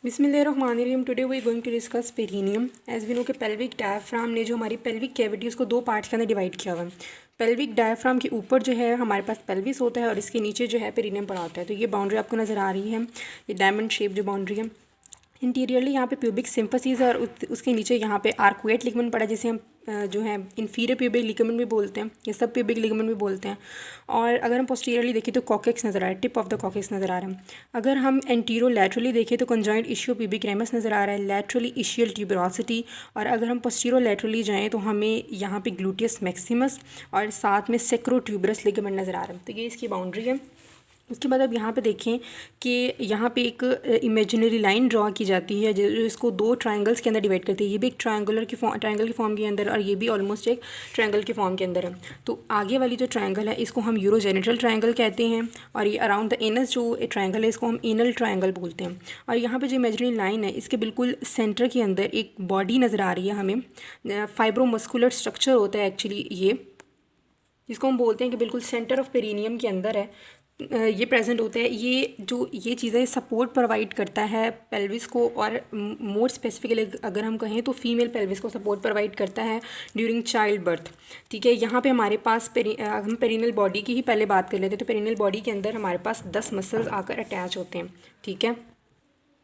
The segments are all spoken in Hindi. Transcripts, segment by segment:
बिस्मिल्लाहिर्रहमानिर्रहीम। Today we going to discuss perineum. As we know के पेल्विक डायफ्राम ने जो हमारी पेल्विक कैविटी उसको दो पार्ट्स के अंदर डिवाइड किया हुआ है। पेल्विक डायफ्राम के ऊपर जो है हमारे पास पेल्विस होता है और इसके नीचे जो है पेरिनियम पड़ा होता है। तो ये बाउंड्री आपको नज़र आ रही है, ये डायमंड शेप जो बाउंड्री है। इंटीरियरली यहाँ पे प्यूबिक सिंपसीज और उसके नीचे यहाँ पे आर्कुएट लिगामेंट पड़ा, जिसे हम जो है इन्फीरियर प्यूबिक लिगामेंट भी बोलते हैं, ये सब प्यूबिक लिगामेंट भी बोलते हैं। और अगर हम पोस्टीरियरली देखें तो कॉकेक्स नज़र आ रहा है, टिप ऑफ द कॉकेक्स नज़र आ रहा है। अगर हम एंटीरो लैटरली देखें तो कंजॉइंट इशियो प्यूबिक रेमस नज़र आ रहा है, लैटरली इशियल ट्यूबरोसिटी। और अगर हम पोस्टीरो लैटरली जाएँ तो हमें यहाँ पे ग्लूटियस मैक्सिमस और साथ में सेक्रो ट्यूबरस लिगामेंट नज़र आ रहा है। तो ये इसकी बाउंड्री है। उसके बाद अब यहाँ पे देखें कि यहाँ पे एक इमेजिनरी लाइन ड्रॉ की जाती है जो इसको दो ट्रायंगल्स के अंदर डिवाइड करती है। ये भी एक ट्रायंगल की फॉर्म के अंदर और ये भी ऑलमोस्ट एक ट्रायंगल के फॉर्म के अंदर है। तो आगे वाली जो ट्रायंगल है इसको हम यूरोजेनिटल ट्रायंगल कहते हैं और ये अराउंड द एनस जो ट्रायंगल है इसको हम एनल ट्रायंगल बोलते हैं। और यहाँ पर जो इमेजिनरी लाइन है इसके बिल्कुल सेंटर के अंदर एक बॉडी नज़र आ रही है हमें। फाइब्रोमस्कुलर स्ट्रक्चर होता है एक्चुअली ये, जिसको हम बोलते हैं कि बिल्कुल सेंटर ऑफ पेरिनियम के अंदर है, ये प्रेजेंट होता है। ये चीज़ें सपोर्ट प्रोवाइड करता है पेल्विस को, और मोर स्पेसिफिकली अगर हम कहें तो फीमेल पेल्विस को सपोर्ट प्रोवाइड करता है ड्यूरिंग चाइल्ड बर्थ। ठीक है, यहाँ पे हमारे पास हम पेरिनियल बॉडी की ही पहले बात कर लेते हैं। तो पेरिनियल बॉडी के अंदर हमारे पास 10 मसल्स आकर अटैच होते हैं। ठीक है,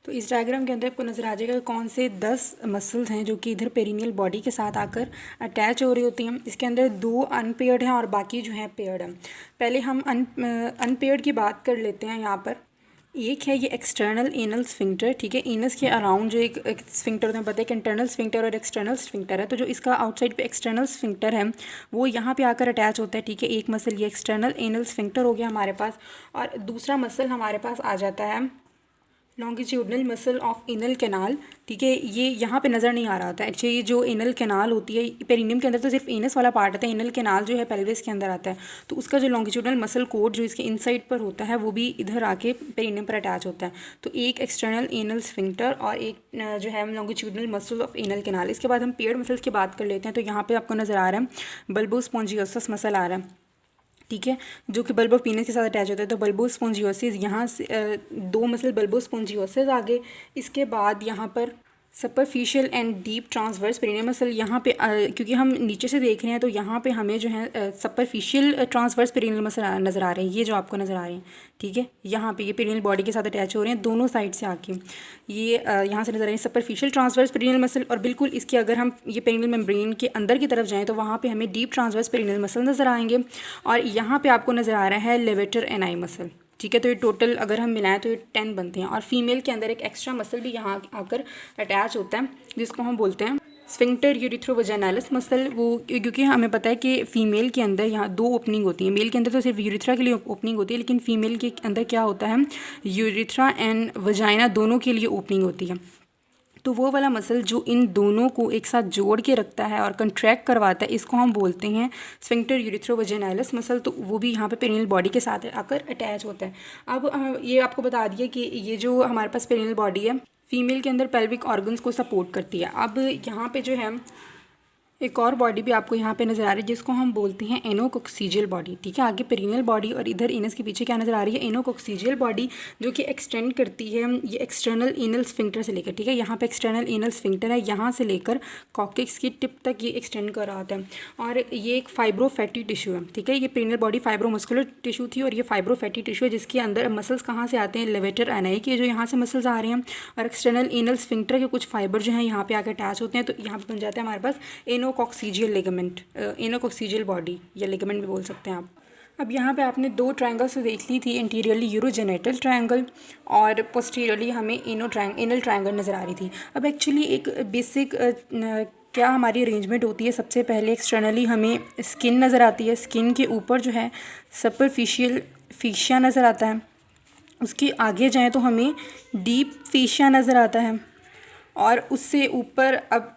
तो इस डायग्राम के अंदर आपको नज़र आ जाएगा कौन से 10 मसल्स हैं जो कि इधर पेरिनियल बॉडी के साथ आकर अटैच हो रही होती हैं। इसके अंदर 2 अनपेयर्ड हैं और बाकी जो हैं पेयर्ड हैं। पहले हम अनपेयर्ड की बात कर लेते हैं। यहाँ पर एक है ये एक्सटर्नल एनल स्फिंक्टर। ठीक है, एनस के अराउंड जो एक स्फिंक्टर होता है, पता है कि इंटरनल स्फिंक्टर और एक्सटर्नल स्फिंक्टर है। तो जो इसका आउटसाइड पे एक्सटर्नल स्फिंक्टर है वो यहाँ पे आकर अटैच होता है। ठीक है, एक मसल ये एक्सटर्नल एनल स्फिंक्टर हो गया हमारे पास, और दूसरा मसल हमारे पास आ जाता है longitudinal muscle of anal canal. ठीक है, ये यहाँ पे नज़र नहीं आ रहा था एक्चुअली। ये जो एनल कैनाल होती है पेरिनियम के अंदर तो सिर्फ एनस वाला पार्ट आता है, एनल कैनाल जो है पेल्विस के अंदर आता है। तो उसका जो लॉन्गिट्यूडनल मसल कोड जो इसके इनसाइड पर होता है वो भी इधर आके पेरिनियम पर अटैच होता है। तो एक एक्सटर्नल एनल स्फिंक्टर और एक जो है longitudinal muscle of anal canal. इसके बाद हम पेयर्ड मसल्स की बात कर लेते हैं। तो यहाँ पर आपको नज़र आ रहा है बल्बोस्पॉन्जियोसस मसल आ रहा है। ठीक है, जो कि बल्ब ऑफ पीनस के साथ अटैच होता है। तो बल्बोस्पॉन्जियोसिस यहाँ से 2 मसल बल्बोस्पॉन्जियोसिस आगे। इसके बाद यहाँ पर superficial and deep transverse perineal muscle. यहाँ पे क्योंकि हम नीचे से देख रहे हैं तो यहाँ पे हमें जो है सुपरफिशियल ट्रांसवर्स पेरिनियल मसल नज़र आ रहे हैं, ये जो आपको नज़र आ रहे हैं। ठीक है, यहाँ पे ये पेरिनियल बॉडी के साथ अटैच हो रहे हैं दोनों साइड से आके। ये यहाँ से नज़र आ रहे हैं सुपरफिशियल ट्रांसवर्स पेरिनियल मसल। और बिल्कुल इसके अगर हम ये पेरिनियल मेम्ब्रेन के अंदर की तरफ जाएँ तो वहाँ पर हमें डीप ट्रांसवर्स पेरिनियल मसल नज़र आएंगे। और यहाँ पर आपको नज़र आ रहा है लेवेटर एनाई मसल। ठीक है, तो ये टोटल अगर हम मिलाएं तो ये 10 बनते हैं। और फीमेल के अंदर एक एक्स्ट्रा मसल भी यहाँ आकर अटैच होता है जिसको हम बोलते हैं स्फिंक्टर यूरिथ्रोवजाइनलिस मसल। वो क्योंकि हमें पता है कि फ़ीमेल के अंदर यहाँ 2 ओपनिंग होती है। मेल के अंदर तो सिर्फ यूरिथ्रा के लिए ओपनिंग होती है, लेकिन फ़ीमेल के अंदर क्या होता है, यूरिथ्रा एंड वजाइना दोनों के लिए ओपनिंग होती है। तो वो वाला मसल जो इन दोनों को एक साथ जोड़ के रखता है और कंट्रैक्ट करवाता है, इसको हम बोलते हैं स्फिंक्टर यूरिथ्रोवजाइनलिस मसल। तो वो भी यहाँ पे पेरिनियल बॉडी के साथ आकर अटैच होता है। अब ये आपको बता दिया कि ये जो हमारे पास पेरिनियल बॉडी है फीमेल के अंदर पेल्विक ऑर्गन्स को सपोर्ट करती है। अब यहाँ पे जो है एक और बॉडी भी आपको यहाँ पे नज़र आ रही है जिसको हम बोलते हैं एनोकोक्सीजियल बॉडी। ठीक है, आगे पेरिनियल बॉडी और इधर एनस के पीछे क्या नज़र आ रही है, एनोकोक्सीजियल बॉडी, जो कि एक्सटेंड करती है ये एक्सटर्नल एनल स्फिंक्टर से लेकर। ठीक है, यहाँ पे एक्सटर्नल एनल स्फिंक्टर है, यहाँ से लेकर कॉकेक्स की टिप तक ये एक्सटेंड कर रहा होता है। और ये एक फाइब्रोफैटी टिश्यू है। ठीक है, ये पेरिनियल बॉडी फाइब्रोमस्कुलर टिश्यू थी और ये फाइब्रोफैटी टिश्यू है जिसके अंदर मसल्स कहाँ से आते हैं, लेवेटर एनाई के जो यहाँ से मसल्स आ रहे हैं, और एक्सटर्नल एनल स्फिंक्टर के कुछ फाइबर जो हैं यहाँ पे आकर अटैच होते हैं। तो यहाँ पे बन जाता है हमारे पास एनोकोक्सीजियल लिगामेंट, एनोकोक्सीजियल बॉडी या लिगामेंट भी बोल सकते हैं आप। अब यहाँ पे आपने 2 ट्रायंगल्स देख ली थी, इंटीरियरली यूरोजेनिटल ट्रायंगल और पोस्टीरियरली हमें एनल ट्रायंगल नज़र आ रही थी। अब एक्चुअली एक बेसिक क्या हमारी अरेंजमेंट होती है, सबसे पहले एक्सटर्नली हमें स्किन नज़र आती है। स्किन के ऊपर जो है सुपरफिशियल फेशिया नज़र आता है। उसके आगे जाएँ तो हमें डीप फेशिया नज़र आता है, और उससे ऊपर अब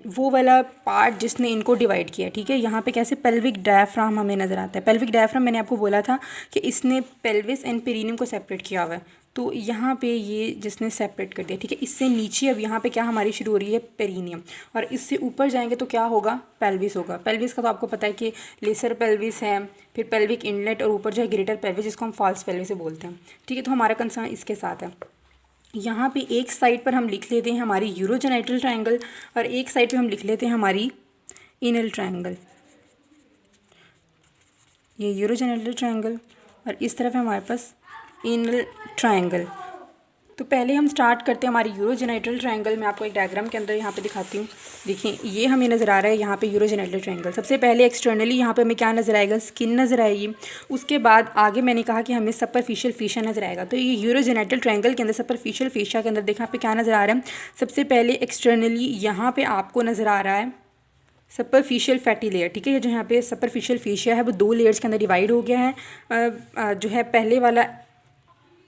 वो वाला पार्ट जिसने इनको डिवाइड किया। ठीक है, यहाँ पे कैसे पेल्विक डायफ्राम हमें नज़र आता है। पेल्विक डायफ्राम मैंने आपको बोला था कि इसने पेल्विस एंड पेरिनियम को सेपरेट किया हुआ है। तो यहाँ पे ये जिसने सेपरेट कर दिया। ठीक है, इससे नीचे अब यहाँ पे क्या हमारी शुरू हो रही है, पेरिनियम, और इससे ऊपर जाएंगे तो क्या होगा, पेल्विस होगा। पेल्विस का तो आपको पता है कि लेसर पेल्विस है, फिर पेल्विक इनलेट, और ऊपर जो है ग्रेटर पेल्विस जिसको हम फॉल्स पेल्विस से बोलते हैं। ठीक है, तो हमारा कंसर्न इसके साथ है। यहाँ पे एक साइड पर हम लिख लेते हैं हमारी यूरोजेनाइटल ट्रायंगल और एक साइड पे हम लिख लेते हैं हमारी एनल ट्रायंगल। ये यूरोजेनाइटल ट्रायंगल और इस तरफ है हमारे पास एनल ट्रायंगल। तो पहले हम स्टार्ट करते हैं हमारी यूरोजेनाइटल ट्रायंगल। मैं आपको एक डायग्राम के अंदर यहाँ पे दिखाती हूँ। देखिए ये हमें नज़र आ रहा है यहाँ पे यूरोजेनाइटल ट्रायंगल। सबसे पहले एक्सटर्नली यहाँ पे हमें क्या नज़र आएगा, स्किन नज़र आएगी। उसके बाद आगे मैंने कहा कि हमें सुपरफिशियल फेशिया नज़र आएगा। तो ये यूरोजेनाइटल ट्रायंगल के अंदर सुपरफिशियल फेशिया के अंदर देखा पे क्या नज़र आ रहा है। सबसे पहले एक्सटर्नली यहाँ पर आपको नज़र आ रहा है सुपरफिशियल फैटी लेयर। ठीक है, ये जो यहाँ पे सुपरफिशियल फेशिया है वो 2 लेयर्स के अंदर डिवाइड हो गया है। जो है पहले वाला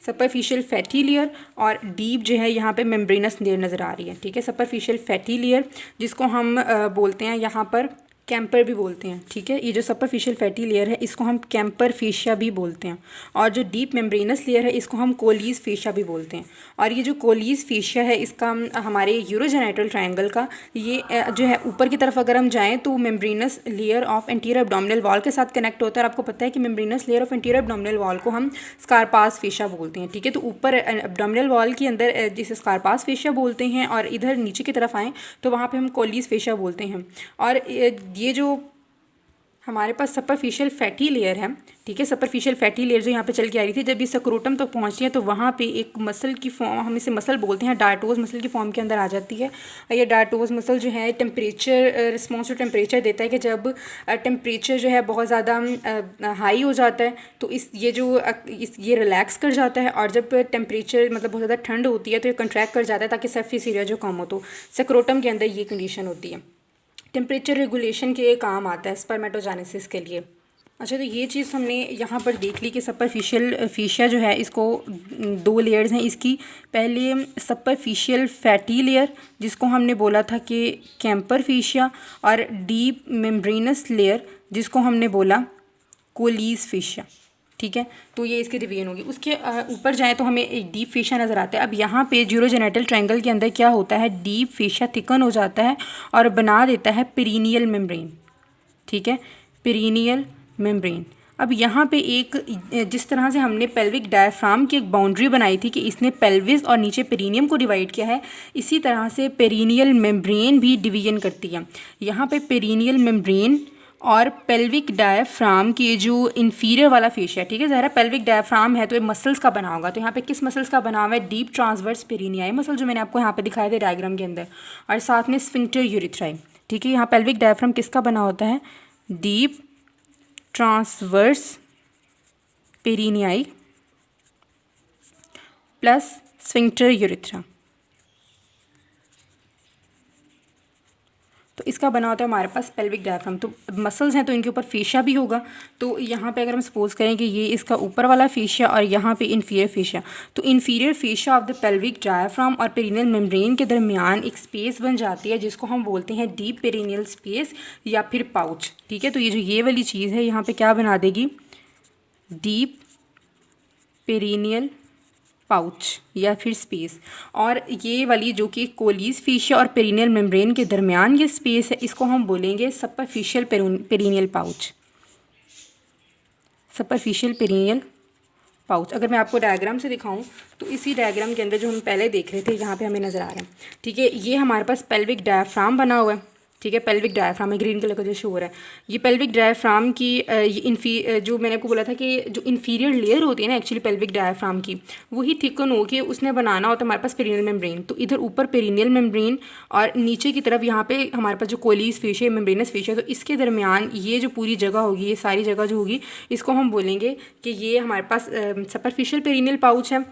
सुपरफिशियल फैटी लेयर और डीप जो है यहाँ पे मेम्ब्रेनस लेयर नज़र आ रही है। ठीक है, सुपरफिशियल फैटी लेयर जिसको हम बोलते हैं यहाँ पर कैंपर भी बोलते हैं। ठीक है, ये जो सुपरफिशियल फैटी लेयर है इसको हम कैंपर फेशिया भी बोलते हैं और जो डीप मेम्ब्रेनस लेयर है इसको हम कोलीज फेशिया भी बोलते हैं। और ये जो कोलीज फेशिया है इसका हमारे यूरोजेनाइटल ट्रायंगल का ये जो है ऊपर की तरफ अगर हम जाएँ तो membranes layer of anterior abdominal wall के साथ कनेक्ट होता है। और आपको पता है कि membranes layer of anterior abdominal wall को हम स्कारपास फेशिया बोलते हैं। ठीक है, तो ऊपर एब्डोमिनल वॉल के अंदर जिसे स्कारपास फेशिया बोलते हैं और इधर नीचे की तरफ आएँ तो वहाँ पर हम कोलीज फेशिया बोलते हैं। और ये जो हमारे पास सुपरफिशियल फैटी लेयर है, ठीक है, सुपरफिशियल फैटी लेयर जो यहाँ पे चल के आ रही थी, जब ये स्क्रोटम तक पहुँचती है तो वहाँ पे एक मसल की फॉर्म, हम इसे मसल बोलते हैं, डायटोज मसल की फॉर्म के अंदर आ जाती है। और ये डायटोज मसल जो है टेम्परेचर रिस्पॉन्स टू टेम्परेचर देता है कि जब टेम्परेचर जो है बहुत ज़्यादा हाई हो जाता है तो ये रिलैक्स कर जाता है और जब टेम्परेचर मतलब बहुत ज़्यादा ठंड होती है तो ये कंट्रैक्ट कर जाता है ताकि सरफेस एरिया जो कम हो। तो स्क्रोटम के अंदर ये कंडीशन होती है। टेम्परेचर रेगुलेशन के काम आता है स्पर्मेटोजेनेसिस के लिए। अच्छा, तो ये चीज़ हमने यहाँ पर देख ली कि सुपरफिशियल फेशिया जो है इसको 2 लेयर्स हैं इसकी। पहले सुपरफिशियल फैटी लेयर जिसको हमने बोला था कि कैंपर फेशिया और डीप मेम्ब्रेनस लेयर जिसको हमने बोला कोलीज फेशिया। ठीक है, तो ये इसकी डिवीजन होगी। उसके ऊपर जाएँ तो हमें एक डीप फेशिया नज़र आता है। अब यहाँ पे यूरोजेनाइटल ट्रायंगल के अंदर क्या होता है, डीप फेशिया थिकन हो जाता है और बना देता है पेरिनियल मेम्ब्रेन। ठीक है, पेरिनियल मेम्ब्रेन। अब यहाँ पे एक जिस तरह से हमने पेल्विक डायफ्राम की एक बाउंड्री बनाई थी कि इसने पेल्विस और नीचे पेरिनियम को डिवाइड किया है, इसी तरह से पेरिनियल मेम्ब्रेन भी डिवीजन करती है। यहाँ पे पेरिनियल मेम्ब्रेन और पेल्विक डायफ्राम के जो इन्फीरियर वाला फेशिया, ठीक है, ज़रा पेल्विक डायफ्राम है तो ये मसल्स का बना होगा। तो यहाँ पे किस मसल्स का बना हुआ है, डीप ट्रांसवर्स पेरिनियाई मसल जो मैंने आपको यहाँ पे दिखाए थे डायग्राम के अंदर, और साथ में स्फिंक्टर यूरिथ्राई। ठीक है, यहाँ पेल्विक डायफ्राम किसका बना होता है, deep transverse perinei plus sphincter urethrae. तो इसका बना होता है हमारे पास पेल्विक डायफ्राम। तो मसल्स हैं तो इनके ऊपर फेशिया भी होगा। तो यहाँ पे अगर हम सपोज करें कि ये इसका ऊपर वाला फेशिया और यहाँ पे इन्फीरियर फेशिया, तो inferior fascia of the pelvic diaphragm और पेरिनियल मेम्ब्रेन के दरमियान एक स्पेस बन जाती है जिसको हम बोलते हैं डीप पेरिनियल स्पेस या फिर पाउच। ठीक है, तो ये जो ये वाली चीज़ है यहाँ पर क्या बना देगी, डीप पेरिनियल पाउच या फिर स्पेस। और ये वाली जो कि कोलीज फेशिया और पेरिनियल मेम्ब्रेन के दरमियान ये स्पेस है, इसको हम बोलेंगे superficial perineal pouch, superficial perineal pouch. अगर मैं आपको डायग्राम से दिखाऊं तो इसी डायग्राम के अंदर जो हम पहले देख रहे थे यहाँ पे हमें नज़र आ रहा है। ठीक है, ये हमारे पास पेल्विक डायफ्राम बना हुआ है। ठीक है, पेल्विक डायफ्राम है, ग्रीन कलर का जो शो हो रहा है, ये पेल्विक डायफ्राम की ये जो मैंने आपको बोला था कि जो इन्फीरियर लेयर होती है ना एक्चुअली पेल्विक डायफ्राम की, वही थिकन हो के उसने बनाना होता है हमारे पास पेरिनियल मेम्ब्रेन। तो इधर ऊपर पेरिनियल मेम्ब्रेन और नीचे की तरफ यहाँ पे हमारे पास जो कोलीज फेशिया मेम्ब्रेनस फेशिया, तो इसके दरमियान ये जो पूरी जगह होगी, ये सारी जगह जो होगी, इसको हम बोलेंगे कि ये हमारे पास सुपरफिशियल पेरिनियल पाउच है।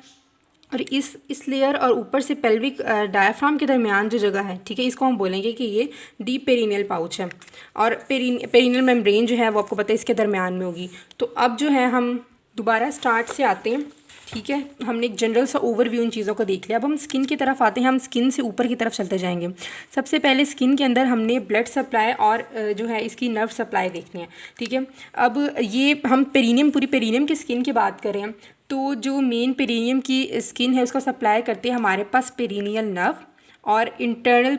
और इस लेयर और ऊपर से पेल्विक डायफ्राम के दरमियान जो जगह है, ठीक है, इसको हम बोलेंगे कि ये डीप पेरिनियल पाउच है। और पेरिनियल मेम्ब्रेन जो है वो आपको पता है इसके दरमियान में होगी। तो अब जो है हम दोबारा स्टार्ट से आते हैं। ठीक है, हमने एक जनरल सा ओवरव्यू इन चीज़ों को देख लिया। अब हम स्किन की तरफ आते हैं। हम स्किन से ऊपर की तरफ चलते जाएंगे। सबसे पहले स्किन के अंदर हमने ब्लड सप्लाई और जो है इसकी नर्व सप्लाई देखनी है। ठीक है, अब ये हम पूरी पेरिनियम की स्किन की बात करें तो जो मेन पेरिनियम की स्किन है उसका सप्लाई करते हैं हमारे पास पेरिनियल नर्व और internal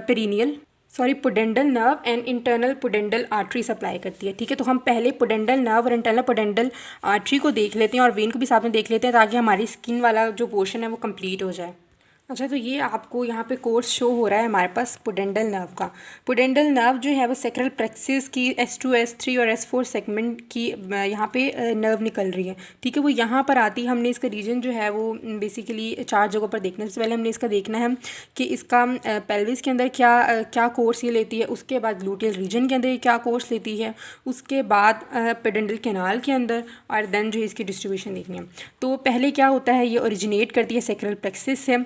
perineal sorry pudendal nerve and internal pudendal artery supply करती है। ठीक है, तो हम पहले पुडेंडल नर्व और इंटरनल पुडेंडल आर्टरी को देख लेते हैं और वेन को भी साथ में देख लेते हैं ताकि हमारी स्किन वाला जो पोर्शन है वो कंप्लीट हो जाए। अच्छा, तो ये आपको यहाँ पे कोर्स शो हो रहा है हमारे पास पुडेंडल नर्व का। पुडेंडल नर्व जो है वो सेक्रल प्लेक्सिस की S2 S3 और S4 सेगमेंट की यहाँ पे नर्व निकल रही है। ठीक है, वो यहाँ पर आती है। हमने इसका रीजन जो है वो बेसिकली 4 जगहों पर देखना है। सबसे पहले हमने इसका देखना है कि इसका पेल्विस के अंदर क्या कोर्स ये लेती है, उसके बाद ग्लूटियल रीजन के अंदर ये क्या कोर्स लेती है, उसके बाद पेडेंडल कैनाल के अंदर, और देन जो है इसकी डिस्ट्रीब्यूशन देखनी है। तो पहले क्या होता है, ये ओरिजिनेट करती है सेक्रल प्लेक्सिस से।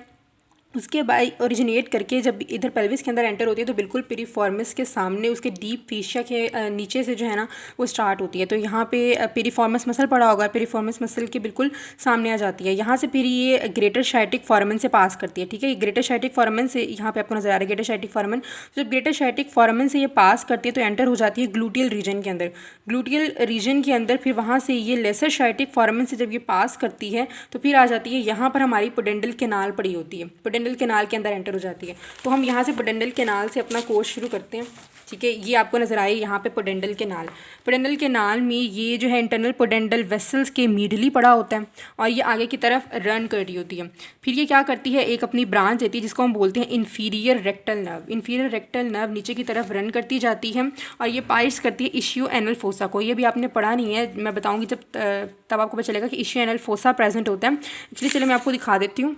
उसके बाद ओरिजिनेट करके जब इधर पेल्विस के अंदर एंटर होती है तो बिल्कुल पिरीफॉर्मिस के सामने उसके डीप फेशिया के नीचे से जो है ना वो स्टार्ट होती है। तो यहाँ पे पिरीफॉर्मिस मसल पड़ा होगा, पिरीफॉर्मिस मसल के बिल्कुल सामने आ जाती है। यहाँ से फिर ये ग्रेटर शाइटिक फॉरमेन से पास करती है। ठीक है, ये ग्रेटर शाइटिक फॉरमेन से यहाँ पे आपको नजर आ रहा है ग्रेटर शाइटिक फॉरमेन। जब ग्रेटर शाइटिक फॉरमेन से ये पास करती है तो एंटर हो जाती है ग्लूटियल रीजन के अंदर। ग्लूटियल रीजन के अंदर फिर वहाँ से ये लेसर शाइटिक फॉरमेन से जब ये पास करती है तो फिर आ जाती है यहाँ पर हमारी पुडेंडल कैनाल पड़ी होती है। पुडेंडल कैनाल के अंदर एंटर हो जाती है। तो हम यहाँ से पुडेंडल कैनाल से अपना कोर्स शुरू करते हैं। ठीक है, ये आपको नजर आए यहाँ पे पुडेंडल कैनाल। पुडेंडल कैनाल में ये जो है इंटरनल पुडेंडल वेसल्स के मिडली पड़ा होता है और ये आगे की तरफ रन कर रही होती है। फिर ये क्या करती है, एक अपनी ब्रांच देती है जिसको हम बोलते हैं inferior rectal nerve. Inferior rectal nerve नीचे की तरफ रन करती जाती है और ये पाइस करती है इश्यू एनल फोसा को। ये भी आपने पढ़ा नहीं है, मैं बताऊँगी जब तब आपको पता चलेगा कि इश्यू एनल फोसा प्रेजेंट होता है। इसलिए चलो मैं आपको दिखा देती हूँ।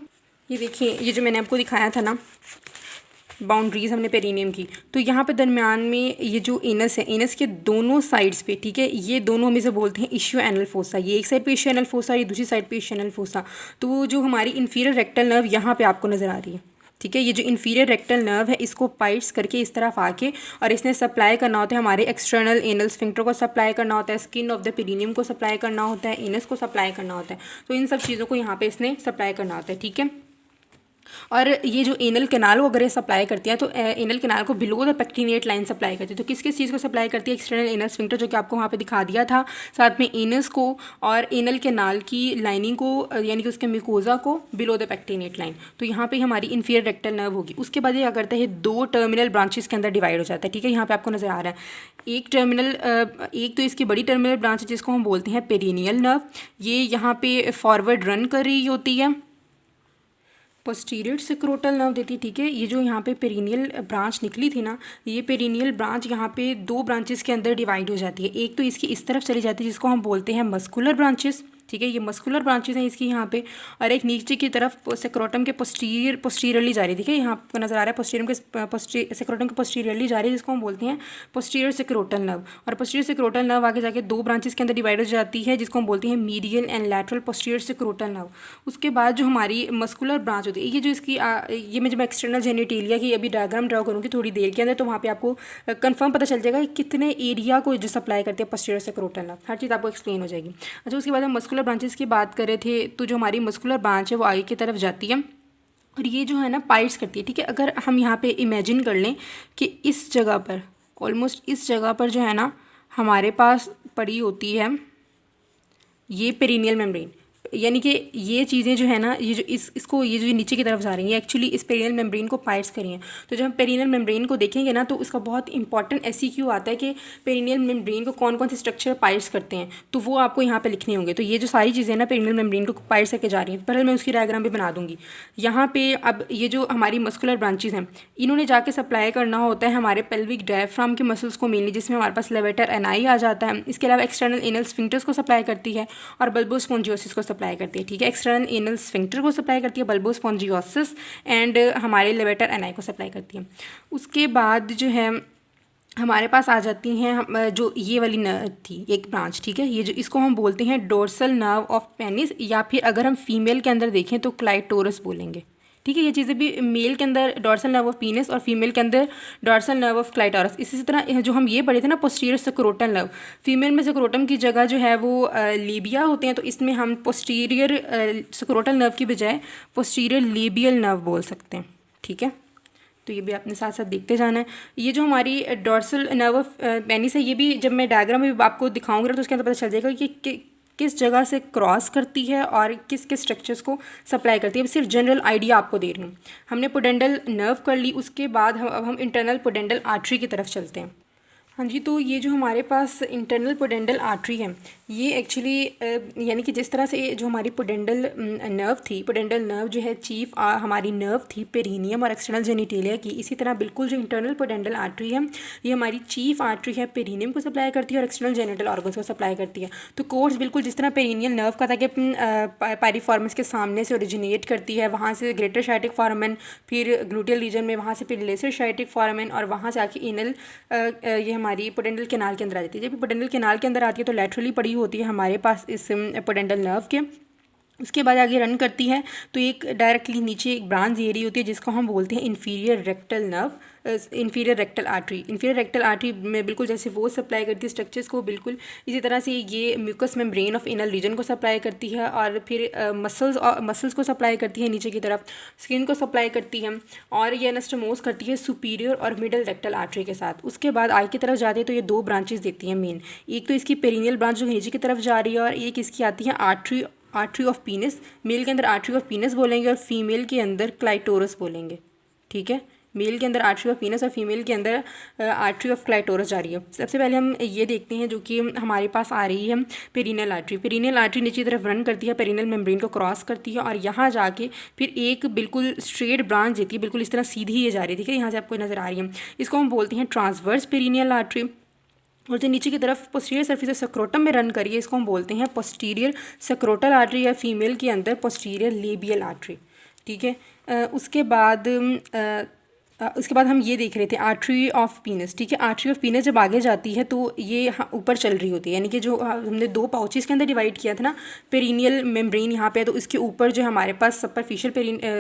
ये देखिए, ये जो मैंने आपको दिखाया था ना बाउंड्रीज हमने पेरिनियम की, तो यहाँ पे दरमियान में ये जो एनस है, एनस के दोनों साइड्स पे, ठीक है, ये दोनों हम इसे बोलते हैं इश्यू एनल फोसा। ये एक साइड पे इश्यू एनल फोसा, ये दूसरी साइड पे इश्यू एनल फोसा। तो वो जो हमारी इन्फीरियर रेक्टल नर्व यहाँ पे आपको नज़र आ रही है। ठीक है, ये जो इन्फीरियर रेक्टल नर्व है इसको पाइट्स करके इस तरफ आके और इसने सप्लाई करना होता है हमारे एक्सटर्नल एनल स्फिंक्टर को सप्लाई करना होता है, स्किन ऑफ द पेरिनियम को सप्लाई करना होता है, एनस को सप्लाई करना होता है। तो इन सब चीज़ों को यहाँ पे इसने सप्लाई करना होता है। ठीक है, और ये जो एनल कैनाल वगैरह सप्लाई करती है तो एनल कैनाल को below the pectinate line supply करती है। तो किस किस चीज़ को सप्लाई करती है, एक्सटर्नल एनल स्फिंक्टर जो कि आपको वहाँ पे दिखा दिया था, साथ में एनस को और एनल कैनाल की लाइनिंग को, यानी कि उसके म्यूकोजा को बिलो द पेक्टिनेट लाइन। तो यहाँ पे हमारी इन्फीरियर रेक्टल नर्व होगी। उसके बाद ये क्या करता है, 2 टर्मिनल ब्रांचेस के अंदर डिवाइड हो जाता है। ठीक है, यहाँ पे आपको नजर आ रहा है एक तो इसकी बड़ी टर्मिनल ब्रांच है जिसको हम बोलते हैं पेरिनियल नर्व। ये यहाँ पे फॉरवर्ड रन कर रही होती है, पोस्टीरियर सिक्रोटल नर्व देती है। ठीक है, ये जो यहाँ पे पेरिनियल ब्रांच निकली थी ना, ये पेरिनियल ब्रांच यहाँ पे 2 ब्रांचेस के अंदर डिवाइड हो जाती है। एक तो इसकी इस तरफ चली जाती है जिसको हम बोलते हैं मस्कुलर ब्रांचेस। ठीक है, ये मस्कुलर ब्रांचेस हैं इसकी यहाँ पे, और एक नीचे की तरफ सेक्रोटम के पोस्टीरियरली जा रही है। ठीक है, यहाँ पर नजर आ रहा है सेक्रोटम के पोस्टीरियरली जा रही है जिसको हम बोलते हैं पोस्टीरियर सेक्रोटल नर्व। और पोस्टीरियर सेक्रोटल नर्व आगे जाके 2 ब्रांचेस के अंदर डिवाइड हो जाती है जिसको हम बोलते हैं medial and lateral posterior scrotal nerve. उसके बाद जो हमारी मस्कुलर ब्रांच होती है, ये जो इसकी ये मैं जब एक्सटर्नल जेनिटेलिया की अभी डायग्राम ड्रा करूँगी थोड़ी देर के अंदर, तो वहाँ पे आपको कंफर्म पता चल जाएगा कि कितने एरिया को जो सप्लाई करते हैं पोस्टीरियर सेक्रोटल नर्व, हर चीज़ आपको एक्सप्लेन हो जाएगी। अच्छा, उसके बाद हम मस्कुलर ब्रांचेस की बात कर रहे थे, तो जो हमारी मस्कुलर ब्रांच है वो आगे की तरफ जाती है और ये जो है ना पाइट्स करती है। ठीक है, अगर हम यहाँ पे इमेजिन कर लें कि इस जगह पर, ऑलमोस्ट इस जगह पर जो है ना हमारे पास पड़ी होती है ये पेरिनियल मेम्ब्रेन, यानी कि ये चीज़ें जो है ना, ये जो इसको ये जो नीचे की तरफ जा रही हैं एक्चुअली इस पेरिनियल मेम्ब्रेन को पाइट्स करी हैं। तो जब हम पेरिनियल मेम्ब्रेन को देखेंगे ना तो उसका बहुत इंपॉर्टेंट SCQ आता है कि पेरिनियल मेम्ब्रेन को कौन कौन से स्ट्रक्चर पाइट्स करते हैं, तो वो आपको यहाँ पे लिखने होंगे। तो ये जो सारी चीज़ें ना पेरिनियल मेम्ब्रेन को पाइट्स करके जा रही हैं, पहले मैं उसकी डायग्राम भी बना दूँगी यहाँ पे। अब ये जो हमारी मस्कुलर ब्रांचेज हैं इन्होंने जाके सप्लाई करना होता है हमारे पेल्विक डायफ्राम के मसल्स को मेनली, जिसमें हमारे पास लेवेटर एनाई आ जाता है। इसके अलावा एक्सटर्नल एनल स्फिंक्टर्स को सप्लाई करती है और बल्बो स्पॉन्जियोसिस को सप्लाई करती है। ठीक है, एक्सटर्नल एनल स्फिंक्टर को सप्लाई करती है, बल्बो स्पॉन्जियोसिस एंड हमारे लेवेटर एनाई को सप्लाई करती है। उसके बाद जो है हमारे पास आ जाती हैं जो ये वाली नर्व थी एक ब्रांच। ठीक है, ये जो इसको हम बोलते हैं डोर्सल नर्व ऑफ पेनिस, या फिर अगर हम फीमेल के अंदर देखें तो क्लाइटोरस बोलेंगे। ठीक है, ये चीज़ें भी मेल के अंदर डॉर्सल नर्व ऑफ पीनस और फीमेल के अंदर डॉर्सल नर्व ऑफ क्लाइटोरस। इसी तरह जो हम ये पढ़े थे ना पोस्टीरियर सेक्रोटल नर्व, फीमेल में सेक्रोटम की जगह जो है वो लेबिया होते हैं, तो इसमें हम पोस्टीरियर सेक्रोटल नर्व की बजाय पोस्टीरियर लेबियल नर्व बोल सकते हैं। ठीक है, तो ये भी आपने साथ साथ देखते जाना है। ये जो हमारी डॉर्सल नर्व ऑफ पेनिस है, ये भी जब मैं डायग्राम में आपको दिखाऊंगी तो उसके अंदर पता चल जाएगा कि किस जगह से क्रॉस करती है और किस किस स्ट्रक्चर्स को सप्लाई करती है। अब सिर्फ जनरल आइडिया आपको दे रही हूँ। हमने पोडेंडल नर्व कर ली, उसके बाद अब हम इंटरनल पोडेंडल आर्टरी की तरफ चलते हैं। हाँ जी, तो ये जो हमारे पास इंटरनल पोडेंडल आर्टरी है, ये एक्चुअली यानी कि जिस तरह से जो हमारी पोडेंडल नर्व थी, पोडेंडल नर्व जो है चीफ हमारी नर्व थी पेरिनियम और एक्सटर्नल जेनिटेलिया की, इसी तरह बिल्कुल जो इंटरनल पोडेंडल आर्टरी है ये हमारी चीफ आर्टरी है, पेरिनियम को सप्लाई करती है और एक्सटर्नल जेनिटल ऑर्गन्स को सप्लाई करती है। तो कोर्स बिल्कुल जिस तरह पेरिनियल नर्व का था कि पायरिफॉर्मस के सामने से ओरिजिनेट करती है, वहाँ से ग्रेटर शाइटिक फोरामेन, फिर ग्लूटियल रीजन में, वहाँ से फिर लेसर शाइटिक फोरामेन और वहाँ से आके इनल ये हमारी पोडेंडल कैनाल के अंदर आ जाती है। जब पोडेंडल कैनाल के अंदर आती है तो लैटरली पड़ी होती है हमारे पास इस पोडेंडल नर्व के। उसके बाद आगे रन करती है तो एक डायरेक्टली नीचे एक ब्रांच दे रही होती है जिसको हम बोलते हैं inferior rectal nerve, inferior rectal artery. Inferior rectal artery में बिल्कुल जैसे वो सप्लाई करती है स्ट्रक्चर्स को, बिल्कुल इसी तरह से ये mucous membrane of inner region को सप्लाई करती है और फिर मसल्स को सप्लाई करती है, नीचे की तरफ स्किन को सप्लाई करती है और ये एनास्टोमोस करती है सुपीरियर और मिडल रेक्टल आर्टरी के साथ। उसके बाद आगे की तरफ जाते हैं तो ये दो ब्रांचेस देती हैं मेन, एक तो इसकी पेरिनियल ब्रांच जो नीचे की तरफ जा रही है और एक इसकी आती है आर्टरी ऑफ पीनस। मेल के अंदर आर्टरी ऑफ पीनस बोलेंगे और फीमेल के अंदर क्लाइटोरस बोलेंगे, ठीक है। मेल के अंदर आर्टरी ऑफ पीनस और फीमेल के अंदर आर्टरी ऑफ क्लाइटोरस जा रही है। सबसे पहले हम ये देखते हैं जो कि हमारे पास आ रही है पेरिनियल आर्टरी। पेरिनियल आर्टरी नीचे की तरफ रन करती है, पेरिनियल मेम्ब्रेन को क्रॉस करती है और यहाँ जाके फिर एक बिल्कुल स्ट्रेट ब्रांच देती है, बिल्कुल इस तरह सीधी ये जा रही है, ठीक है। यहाँ से आपको नज़र आ रही है, इसको हम बोलते हैं ट्रांसवर्स पेरिनियल आर्टरी। और जो नीचे की तरफ पोस्टीरियर सर्फेस सक्रोटम में रन करिए इसको हम बोलते हैं पोस्टीरियर सक्रोटल आर्टरी या फीमेल के अंदर पोस्टीरियर लेबियल आर्टरी, ठीक है। उसके बाद हम ये देख रहे थे आर्टरी ऑफ पीनस, ठीक है। आर्टरी ऑफ पीनस जब आगे जाती है तो ये ऊपर चल रही होती है, यानी कि जो हमने दो पाउचेस के अंदर डिवाइड किया था ना, पेरिनियल मेम्ब्रेन यहाँ पे है तो इसके ऊपर जो हमारे पास सुपरफिशियल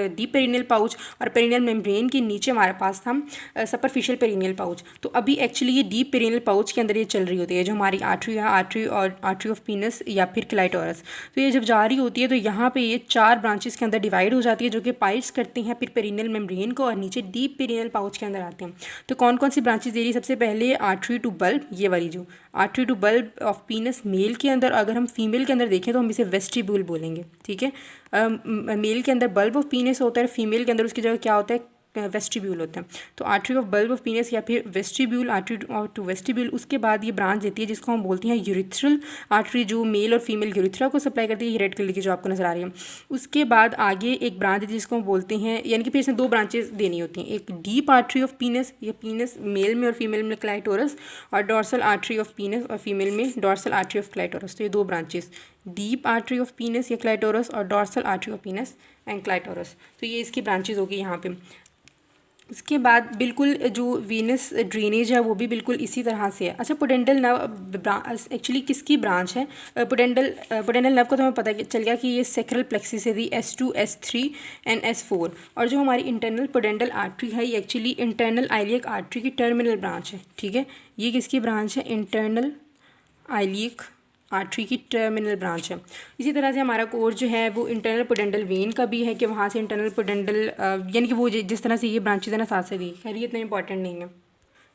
डीप पेरिनियल पाउच और पेरिनियल मेम्ब्रेन के नीचे हमारे पास था सुपरफिशियल पेरिनियल पाउच। तो अभी एक्चुअली ये डीप पेरिनियल पाउच के अंदर ये चल रही होती है जो हमारी आर्टरी है, आर्टरी ऑफ पीनस या फिर क्लाइटोरस। तो ये जब जा रही होती है तो यहाँ पे ये चार ब्रांचेस के अंदर डिवाइड हो जाती है जो कि पाइप्स करती हैं फिर पेरिनियल मेम्ब्रेन को और नीचे डीप पेरिनियल पाउच के अंदर आते हैं। तो कौन कौन सी ब्रांचेस दे रही है? सबसे पहले आर्टरी टू बल्ब, ये वाली जो artery to bulb of penis male के अंदर, अगर हम फीमेल के अंदर देखें तो हम इसे वेस्टिब्यूल बोलेंगे, ठीक है। मेल के अंदर बल्ब ऑफ पीनस होता है, फीमेल के अंदर उसकी जगह क्या होता है? वेस्टिब्यूल होता है। तो artery of bulb of penis या फिर वेस्टिब्यूल, आर्टरी टू वेस्टिब्यूल। उसके बाद ये ब्रांच देती है जिसको हम बोलते हैं यूरिथ्रल आर्टरी, जो मेल और फीमेल यूरिथ्रा को सप्लाई करती है, ये रेड कलर की जो आपको नजर आ रही है। उसके बाद आगे एक ब्रांच देती है जिसको हम बोलते हैं, यानी कि फिर इसमें दो ब्रांचेस देनी होती हैं, एक डीप आर्टरी ऑफ पीनस, ये पीनस मेल में और फीमेल में क्लाइटोरस, और डॉर्सल आर्टरी ऑफ पीनस और फीमेल में डॉर्सल आर्टरी ऑफ क्लाइटोरस। तो ये दो branches, deep artery of penis या क्लाइटोरस और dorsal artery of penis and clitoris. तो ये इसकी ब्रांचेज होगी यहाँ पे। उसके बाद बिल्कुल जो वीनस ड्रेनेज है वो भी बिल्कुल इसी तरह से है। अच्छा, पोडेंडल नर्व एक्चुअली किसकी ब्रांच है? पोडेंडल नर्व को तो हमें पता चल गया कि ये सेक्रल प्लेक्सिस है, दी S2 S3 एंड S4। और जो हमारी इंटरनल पोडेंडल आर्टरी है ये एक्चुअली इंटरनल आइलियक आर्टरी की टर्मिनल ब्रांच है, ठीक है। ये किसकी ब्रांच है? इंटरनल आइलियक आर्टरी की टर्मिनल ब्रांच है। इसी तरह से हमारा कोर्स जो है वो इंटरनल पोडेंडल वेन का भी है कि वहाँ से इंटरनल पोडेंडल यानी कि वो जिस तरह से ये ब्रांचेज है ना साथ से दी, खैर ये इतना इंपॉर्टेंट नहीं है।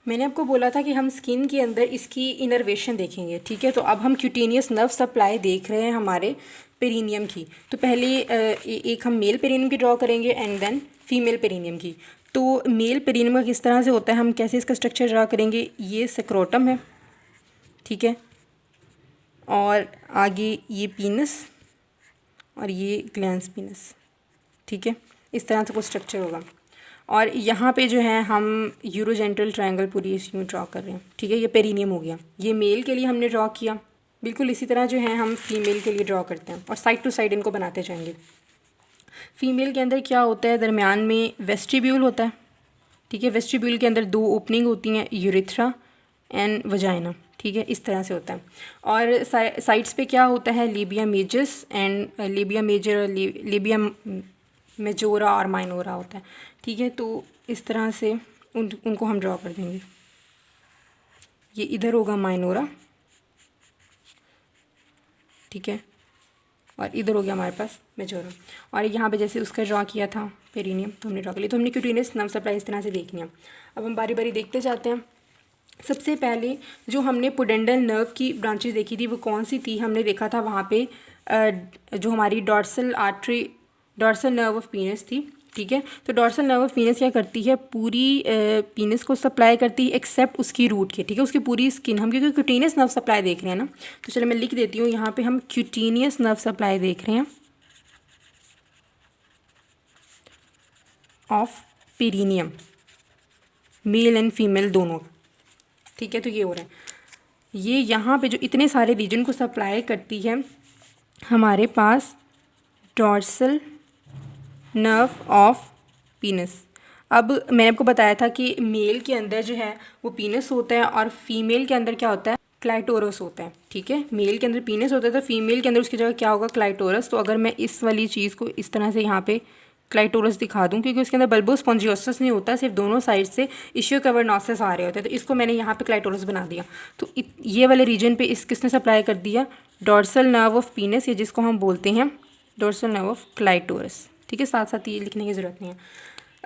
मैंने आपको बोला था कि हम स्किन के अंदर इसकी इनर्वेशन देखेंगे, ठीक है। तो अब हम क्यूटेनियस नर्व सप्लाई देख रहे हैं हमारे पेरिनियम की। तो पहले एक हम मेल पेरिनियम की ड्रॉ करेंगे एंड देन फीमेल पेरिनियम की। तो मेल पेरिनियम का किस तरह से होता है, हम कैसे इसका स्ट्रक्चर ड्रॉ करेंगे? ये सक्रोटम है, ठीक है, और आगे ये पीनस और ये ग्लैंस पीनस, ठीक है। इस तरह से कुछ स्ट्रक्चर होगा। और यहाँ पे जो है हम यूरोजेंटल ट्रायंगल पूरी इसमें ड्रॉ कर रहे हैं, ठीक है। ये पेरिनियम हो गया, ये मेल के लिए हमने ड्रॉ किया। बिल्कुल इसी तरह जो है हम फीमेल के लिए ड्रॉ करते हैं और साइड टू साइड इनको बनाते जाएंगे। फीमेल के अंदर क्या होता है? दरमियान में वेस्टिब्यूल होता है, ठीक है। वेस्टिब्यूल के अंदर दो ओपनिंग होती हैं, यूरिथ्रा एंड वजाइना, ठीक है। इस तरह से होता है। और साइड्स पे क्या होता है? Labia majus and labia major, labia majora और माइनोरा होता है, ठीक है। तो इस तरह से उनको हम ड्रॉ कर देंगे। ये इधर होगा माइनोरा, ठीक है, और इधर हो गया हमारे पास मेजोरा। और यहाँ पे जैसे उसका ड्रॉ किया था पेरिनियम, तो हमने ड्रॉ कर लिया। तो हमने क्यूटेनियस नर्व सप्लाई इस तरह से देखनी है। अब हम बारी बारी देखते जाते हैं। सबसे पहले जो हमने पुडेंडल नर्व की ब्रांचेस देखी थी वो कौन सी थी, हमने देखा था वहाँ पे जो हमारी डॉर्सल नर्व ऑफ पीनस थी। ठीक है, तो डॉर्सल नर्व ऑफ पीनस क्या करती है, पूरी पीनस को सप्लाई करती है एक्सेप्ट उसकी रूट के। ठीक है, उसकी पूरी स्किन, हम क्योंकि क्यूटेनियस नर्व सप्लाई देख रहे हैं ना, तो चलो मैं लिख देती हूँ यहाँ पे हम क्यूटेनियस नर्व सप्लाई देख रहे हैं of perineum, male and female दोनों। ठीक है, तो ये हो रहा है, ये यहाँ पे जो इतने सारे रीजन को सप्लाई करती है हमारे पास डॉर्सल नर्व ऑफ पीनस। अब मैंने आपको बताया था कि मेल के अंदर जो है वो पीनस होता है और फीमेल के अंदर क्या होता है, क्लाइटोरस होता है। ठीक है, मेल के अंदर पीनस होता है तो फीमेल के अंदर उसकी जगह क्या होगा, क्लाइटोरस। तो अगर मैं इस वाली चीज़ को इस तरह से यहाँ पे क्लाइटोरस दिखा दूँ, क्योंकि उसके अंदर बल्बो स्पॉन्जियोसिस नहीं होता, सिर्फ दोनों साइड से इश्यू कवर्नोसिस आ रहे होते हैं, तो इसको मैंने यहाँ पे क्लाइटोरस बना दिया। तो ये वाले रीजन पे इस किसने सप्लाई कर दिया, डॉर्सल नर्व ऑफ पीनस, या जिसको हम बोलते हैं डॉर्सल नर्व ऑफ क्लाइटोरस। ठीक है, साथ साथ ये लिखने की ज़रूरत नहीं है।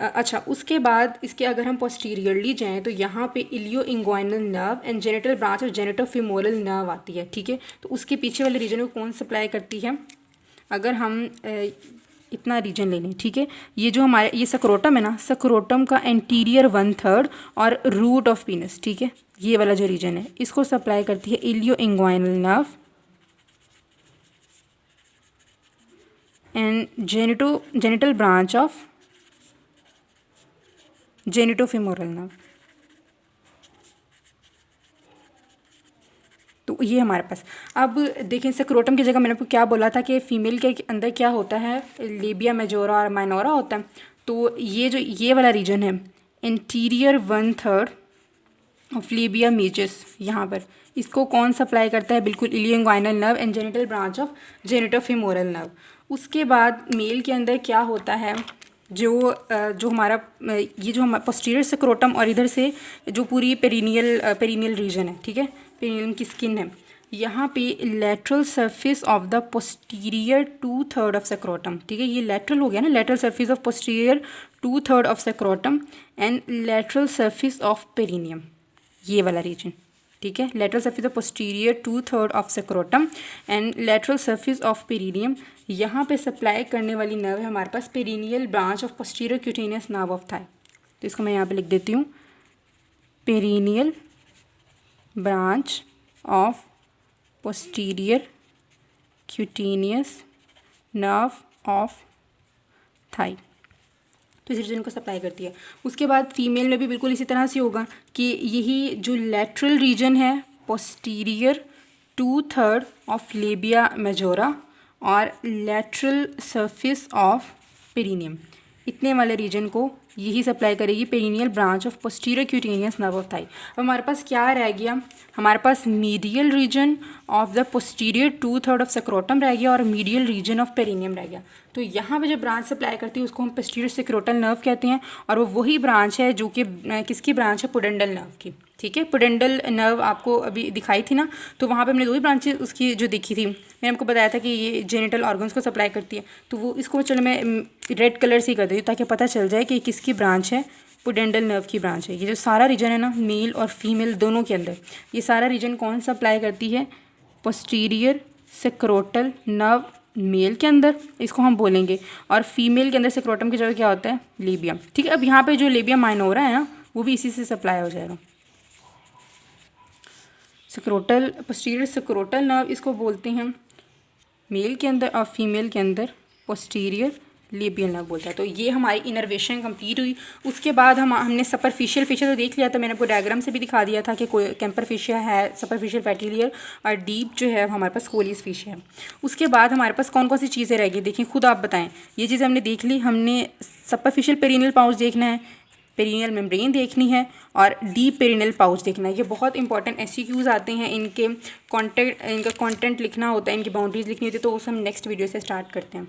अच्छा, उसके बाद इसके अगर हम पोस्टीरियरली जाएँ तो यहाँ पे ilioinguinal nerve and genital branch और जेनिटोफिमोरल नर्व आती है। ठीक है, तो उसके पीछे वाले रीजन को कौन सप्लाई करती है, अगर हम इतना रीजन ले लें। ठीक है, ये जो हमारे ये सक्रोटम है ना, सक्रोटम का एंटीरियर 1/3 और रूट ऑफ पीनस, ठीक है, ये वाला जो रीजन है इसको सप्लाई करती है ilioinguinal nerve and genital branch of genitofemoral nerve. तो ये हमारे पास, अब देखें सक्रोटम की जगह मैंने आपको क्या बोला था कि फीमेल के अंदर क्या होता है, लेबिया मेजोरा और माइनोरा होता है। तो ये जो ये वाला रीजन है इंटीरियर 1/3 ऑफ लेबिया मेजस, यहाँ पर इसको कौन सप्लाई करता है, बिल्कुल ilioinguinal nerve and genital branch of genitofemoral nerve. उसके बाद मेल के अंदर क्या होता है, जो हमारा ये जो हमारा पोस्टीरियर सक्रोटम और इधर से जो पूरी पेरिनियल रीजन है, ठीक है, पेरिनियम की स्किन है, यहाँ पे lateral surface of the posterior 2/3 of scrotum. ठीक है, ये लेटरल हो गया ना, lateral surface of posterior 2/3 of scrotum and lateral surface of perineum, ये वाला रीजन। ठीक है, lateral surface of posterior 2/3 of scrotum and lateral surface of perineum. यहाँ पे सप्लाई करने वाली नर्व है हमारे पास perineal branch of posterior cutaneous nerve of thigh. तो इसको मैं यहाँ पे लिख देती हूँ, perineal branch of posterior cutaneous nerve of thigh, तो इस रीजन को सप्लाई करती है। उसके बाद फीमेल में भी बिल्कुल इसी तरह से होगा कि यही जो लेटरल रीजन है पोस्टीरियर 2/3 ऑफ लेबिया मेजोरा और लेटरल सरफेस ऑफ पेरिनियम, इतने वाले रीजन को यही सप्लाई करेगी perineal branch of posterior cutaneous nerve of thigh. अब हमारे पास क्या रह गया, हमारे पास medial region of the posterior 2/3 of scrotum रह गया और मीडियल रीजन ऑफ पेरिनियम रह गया। तो यहाँ पे जो ब्रांच सप्लाई करती है उसको हम पोस्टीरियर सक्रोटल नर्व कहते हैं और वो वही ब्रांच है जो कि किसकी ब्रांच है, पुडेंडल नर्व की। ठीक है, पुडेंडल नर्व आपको अभी दिखाई थी ना, तो वहाँ पे हमने दो ही ब्रांचेस उसकी जो देखी थी, मैंने आपको बताया था कि ये जेनिटल ऑर्गन्स को सप्लाई करती है। तो वो इसको चलो मैं रेड कलर से ही कर देती हूँ ताकि पता चल जाए कि किसकी ब्रांच है, पुडेंडल नर्व की ब्रांच है। ये जो सारा रीजन है ना, मेल और फीमेल दोनों के अंदर, ये सारा रीजन कौन सप्लाई करती है, पोस्टीरियर सक्रोटल नर्व मेल के अंदर, इसको हम बोलेंगे, और फीमेल के अंदर सक्रोटम की जगह क्या होता है, लेबिया। ठीक है, अब यहाँ पे जो लेबिया माइनोरा है ना, वो भी इसी से सप्लाई हो जाएगा। सक्रोटल पोस्टीरियर सक्रोटल नर्व इसको बोलते हैं मेल के अंदर और फीमेल के अंदर पोस्टीरियर लेबियल नर्व बोलता है। तो ये हमारी इनर्वेशन कंप्लीट हुई। उसके बाद हमने सुपरफिशियल फेशिया तो देख लिया था, मैंने आपको डायग्राम से भी दिखा दिया था कि कोई कैंपर फेशिया है, सुपरफिशियल फैटी लेयर, और डीप जो है हमारे पास स्कोलियस फेशिया है। उसके बाद हमारे पास कौन कौन सी चीज़ें रह गई, देखिए खुद आप बताएं। ये चीज़ें हमने देख ली, हमने सुपरफिशियल पेरिनियल पाउच देखना है, पेरिनियल मेम्ब्रेन देखनी है और डीप पेरिनियल पाउच देखना है। ये बहुत इंपॉर्टेंट एमसीक्यूज आते हैं, इनका कंटेंट लिखना होता है, इनकी बाउंड्रीज लिखनी होती है, तो उसे हम नेक्स्ट वीडियो से स्टार्ट करते हैं।